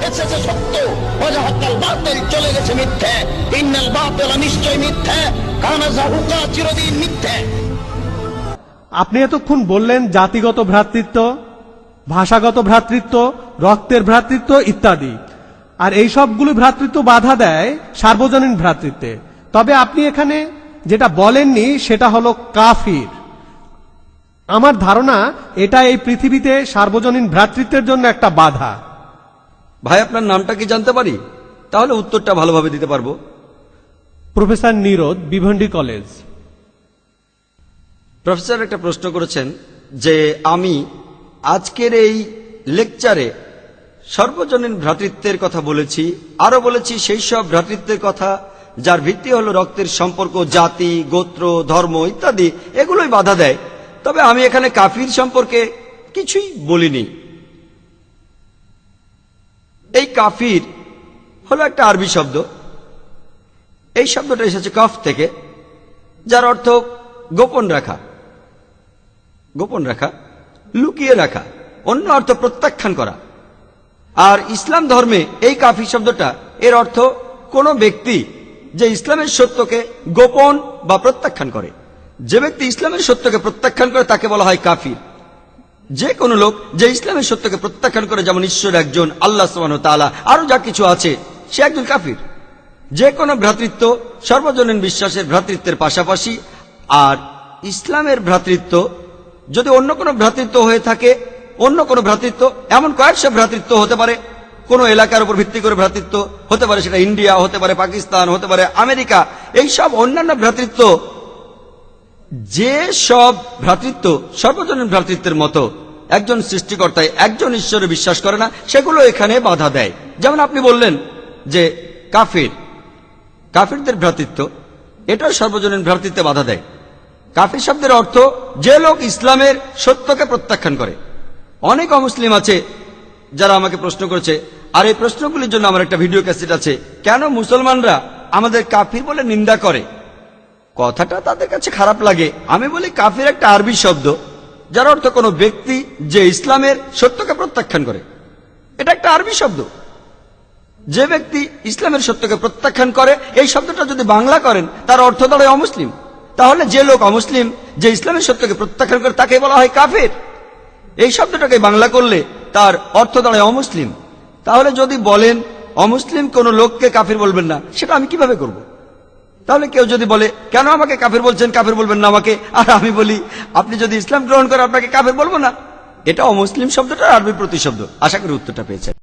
এসেছে সত্য, ওয়াজাহাকাল বাতিল চলে গেছে মিথ্যে। ইন্নাল বাতিল নিশ্চয় মিথ্যে, কানা যাহুকা চিরদিন মিথ্যে। আপনি এতক্ষণ বললেন জাতিগত ভ্রাতৃত্ব, ভাষাগত ভ্রাতৃত্ব, রক্তের ভ্রাতৃত্ব ইত্যাদি, আর এই সবগুলো ভ্রাতৃত্ব বাধা দেয় সার্বজনীন ভ্রাতৃত্বে। তবে আপনি এখানে যেটা বলেননি সেটা হলো কাফির। আমার ধারণা এটা এই পৃথিবীতে সার্বজনীন ভ্রাতৃত্বের জন্য একটা বাধা। ভাই, আপনার নামটা কি জানতে পারি? তাহলে উত্তরটা ভালোভাবে দিতে পারবো। প্রফেসর নিরোদ, ভিভন্ডি কলেজ। প্রফেসর একটা প্রশ্ন করেছেন যে আমি আজকের এই লেকচারে সর্বজনীন ভ্রাতৃত্বের কথা বলেছি, আরো বলেছি সেই সব ভ্রাতৃত্বের কথা যার ভিত্তি হলো রক্তের সম্পর্ক, জাতি, গোত্র, ধর্ম ইত্যাদি, এগুলোই বাধা দেয়। তবে আমি এখানে কাফির সম্পর্কে কিছুই বলিনি। এই কাফির হলো একটা আরবি শব্দ। এই শব্দটা এসেছে কফ থেকে, যার অর্থ গোপন রাখা, গোপন রাখা, লুকিয়ে রাখা, অন্য অর্থ প্রত্যাখ্যান করা। আর ইসলাম ধর্মে এই কাফির শব্দটা এর অর্থ কোন ব্যক্তি যে ইসলামের সত্যকে গোপন বা প্রত্যাখ্যান করে। যে ব্যক্তি ইসলামের সত্যকে প্রত্যাখ্যান করে তাকে বলা হয় কাফির। যে কোনো লোক যে ইসলামের সত্যকে প্রত্যাখ্যান করে, যেমন ঈশ্বর একজন, আল্লাহ সুবহানাহু ওয়া তাআলা, আরো যা কিছু আছে, সে একজন কাফির। যে কোনো ভ্রাতৃত্ব সর্বজনীন বিশ্বাসের ভ্রাতৃত্বের পাশাপাশি, আর ইসলামের ভ্রাতৃত্ব যদি অন্য কোনো ভ্রাতৃত্ব হয়ে থাকে, অন্য কোনো ভ্রাতৃত্ব, এমন কয়েকশো ভ্রাতৃত্ব হতে পারে, কোন এলাকার উপর ভিত্তি করে ভ্রাতৃত্ব হতে পারে, সেটা ইন্ডিয়া হতে পারে, পাকিস্তান হতে পারে, আমেরিকা, এই সব অন্যান্য ভ্রাতৃত্ব, যে সব ভ্রাতৃত্ব সর্বজনীন ভ্রাতৃত্বের মতো একজন সৃষ্টিকর্তায়, একজন ঈশ্বরে বিশ্বাস করে না, সেগুলো এখানে বাধা দেয়। যেমন আপনি বললেন যে কাফির, কাফিরদের ভ্রাতৃত্ব, এটাও সর্বজনীন ভ্রাতৃত্বে বাধা দেয়। কাফির শব্দের অর্থ যে লোক ইসলামের সত্যকে প্রত্যাখ্যান করে। অনেক অমুসলিম আছে যারা আমাকে প্রশ্ন করেছে, আর এই প্রশ্নগুলির জন্য আমার একটা ভিডিও ক্যাসেট আছে, কেন মুসলমানরা আমাদের কাফির বলে নিন্দা করে। কথাটা তাদের কাছে খারাপ লাগে। আমি বলি কাফির একটা আরবি শব্দ, যার অর্থ কোনো ব্যক্তি যে ইসলামের সত্যকে প্রত্যাখ্যান করে। এটা একটা আরবি শব্দ। যে ব্যক্তি ইসলামের সত্যকে প্রত্যাখ্যান করে, এই শব্দটা যদি বাংলা করেন তার অর্থ দাঁড়ায় অমুসলিম। তাহলে যে লোক অমুসলিম যে ইসলামের সত্যকে প্রত্যাখ্যান করে তাকে বলা হয় কাফির। এই শব্দটাকে বাংলা করলে তার অর্থ দাঁড়ায় অমুসলিম। তাহলে যদি বলেন অমুসলিম কোন লোককে কাফির বলবেন না, সেটা আমি কিভাবে করব? তাহলে কেউ যদি বলে কেন আমাকে কাফির বলছেন, কাফির বলবেন না আমাকে, আর আমি বলি আপনি যদি ইসলাম গ্রহণ করেন আপনাকে কাফির বলবো না, এটা অমুসলিম শব্দটা আরবি প্রতিশব্দ। আশা করি উত্তরটা পেয়েছেন।